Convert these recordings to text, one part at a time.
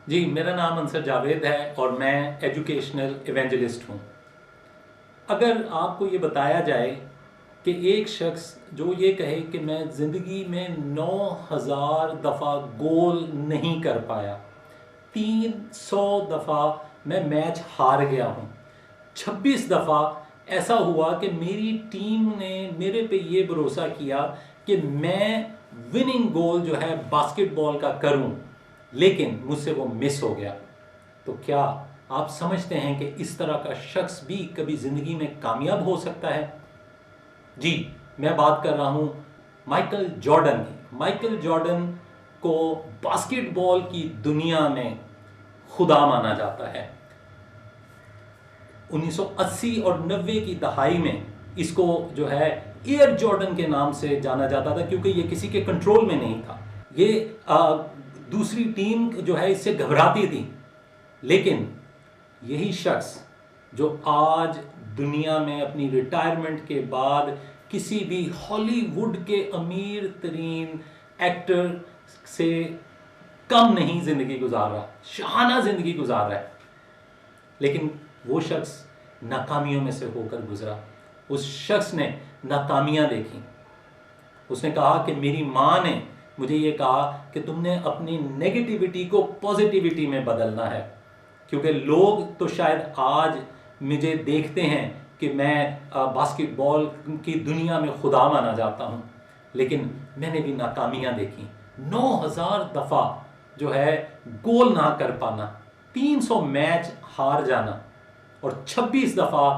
جی، میرا نام انصر جاوید ہے اور میں ایجوکیشنل ایونجلسٹ ہوں۔ اگر آپ کو یہ بتایا جائے کہ ایک شخص جو یہ کہے کہ میں زندگی میں 9000 دفعہ گول نہیں کر پایا، 300 دفعہ میں میچ ہار گیا ہوں، 26 دفعہ ایسا ہوا کہ میری ٹیم نے میرے پہ یہ بھروسہ کیا کہ میں وننگ گول جو ہے باسکٹ بال کا کروں، لیکن مجھ سے وہ مس ہو گیا، تو کیا آپ سمجھتے ہیں کہ اس طرح کا شخص بھی کبھی زندگی میں کامیاب ہو سکتا ہے؟ جی، میں بات کر رہا ہوں مائیکل جارڈن کی۔ مائیکل جارڈن کو باسکٹ بال کی دنیا میں خدا مانا جاتا ہے۔ 1980 اور 90 کی دہائی میں اس کو جو ہے ایئر جارڈن کے نام سے جانا جاتا تھا، کیونکہ یہ کسی کے کنٹرول میں نہیں تھا۔ یہ دوسری ٹیم جو ہے اس سے گھبراتی تھی، لیکن یہی شخص جو آج دنیا میں اپنی ریٹائرمنٹ کے بعد کسی بھی ہالی ووڈ کے امیر ترین ایکٹر سے کم نہیں زندگی گزار رہا، شاہانہ زندگی گزار رہا ہے، لیکن وہ شخص ناکامیوں میں سے ہو کر گزرا۔ اس شخص نے ناکامیاں دیکھی۔ اس نے کہا کہ میری ماں نے مجھے یہ کہا کہ تم نے اپنی نیگیٹیوٹی کو پازیٹیوٹی میں بدلنا ہے، کیونکہ لوگ تو شاید آج مجھے دیکھتے ہیں کہ میں باسکٹ بال کی دنیا میں خدا مانا جاتا ہوں، لیکن میں نے بھی ناکامیاں دیکھی۔ 9000 دفعہ جو ہے گول نہ کر پانا، 300 میچ ہار جانا، اور 26 دفعہ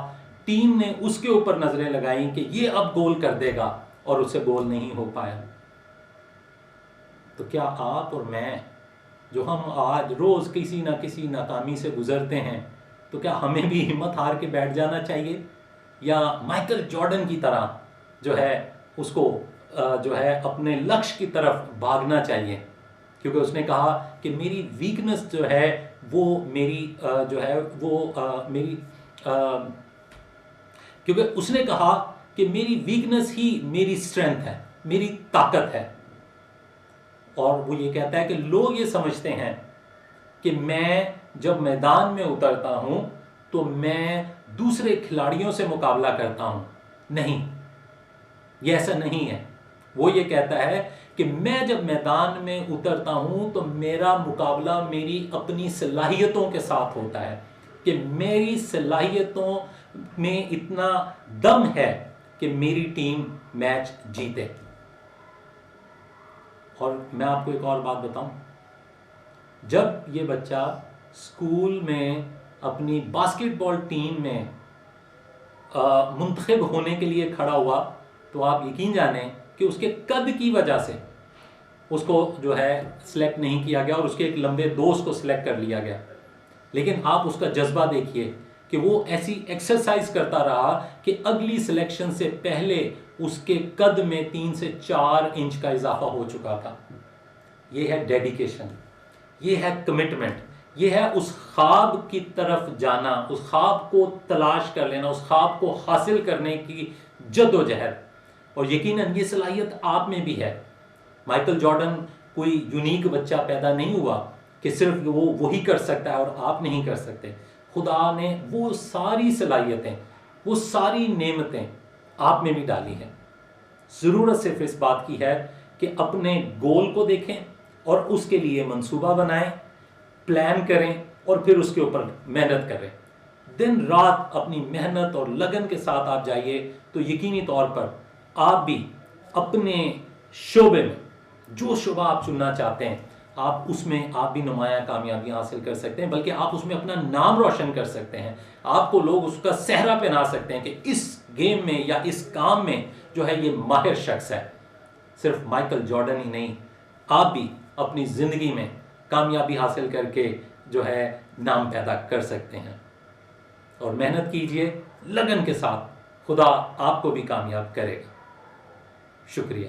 ٹیم نے اس کے اوپر نظریں لگائیں کہ یہ اب گول کر دے گا اور اسے گول نہیں ہو پایا۔ تو کیا آپ اور میں، جو ہم آج روز کسی نہ کسی ناکامی سے گزرتے ہیں، تو کیا ہمیں بھی ہمت ہار کے بیٹھ جانا چاہیے، یا مائیکل جارڈن کی طرح جو ہے اس کو جو ہے اپنے لکش کی طرف بھاگنا چاہیے؟ کیونکہ اس نے کہا کہ میری ویکنس جو ہے وہ میری جو ہے وہ میری کیونکہ اس نے کہا کہ میری ویکنس ہی میری اسٹرینتھ ہے، میری طاقت ہے۔ اور وہ یہ کہتا ہے کہ لوگ یہ سمجھتے ہیں کہ میں جب میدان میں اترتا ہوں تو میں دوسرے کھلاڑیوں سے مقابلہ کرتا ہوں۔ نہیں، یہ ایسا نہیں ہے۔ وہ یہ کہتا ہے کہ میں جب میدان میں اترتا ہوں تو میرا مقابلہ میری اپنی صلاحیتوں کے ساتھ ہوتا ہے، کہ میری صلاحیتوں میں اتنا دم ہے کہ میری ٹیم میچ جیتے۔ اور میں آپ کو ایک اور بات بتاؤں، جب یہ بچہ اسکول میں اپنی باسکٹ بال ٹیم میں منتخب ہونے کے لیے کھڑا ہوا، تو آپ یقین جانیں کہ اس کے قد کی وجہ سے اس کو جو ہے سلیکٹ نہیں کیا گیا، اور اس کے ایک لمبے دوست کو سلیکٹ کر لیا گیا۔ لیکن آپ اس کا جذبہ دیکھیے کہ وہ ایسی ایکسرسائز کرتا رہا کہ اگلی سلیکشن سے پہلے اس کے قد میں 3 سے 4 انچ کا اضافہ ہو چکا تھا۔ یہ ہے ڈیڈیکیشن، یہ ہے کمٹمنٹ، یہ ہے اس خواب کی طرف جانا، اس خواب کو تلاش کر لینا، اس خواب کو حاصل کرنے کی جد و جہد۔ اور یقیناً یہ صلاحیت آپ میں بھی ہے۔ مائیکل جارڈن کوئی یونیک بچہ پیدا نہیں ہوا کہ صرف وہ وہی کر سکتا ہے اور آپ نہیں کر سکتے۔ خدا نے وہ ساری صلاحیتیں، وہ ساری نعمتیں آپ میں بھی ڈالی ہیں۔ ضرورت صرف اس بات کی ہے کہ اپنے گول کو دیکھیں اور اس کے لیے منصوبہ بنائیں، پلان کریں، اور پھر اس کے اوپر محنت کریں۔ دن رات اپنی محنت اور لگن کے ساتھ آپ جائیے تو یقینی طور پر آپ بھی اپنے شعبے میں، جو شعبہ آپ چننا چاہتے ہیں، آپ اس میں آپ بھی نمایاں کامیابیاں حاصل کر سکتے ہیں، بلکہ آپ اس میں اپنا نام روشن کر سکتے ہیں۔ آپ کو لوگ اس کا صحرا پہنا سکتے ہیں کہ اس گیم میں یا اس کام میں جو ہے یہ ماہر شخص ہے۔ صرف مائیکل جارڈن ہی نہیں، آپ بھی اپنی زندگی میں کامیابی حاصل کر کے جو ہے نام پیدا کر سکتے ہیں۔ اور محنت کیجئے لگن کے ساتھ، خدا آپ کو بھی کامیاب کرے گا۔ شکریہ۔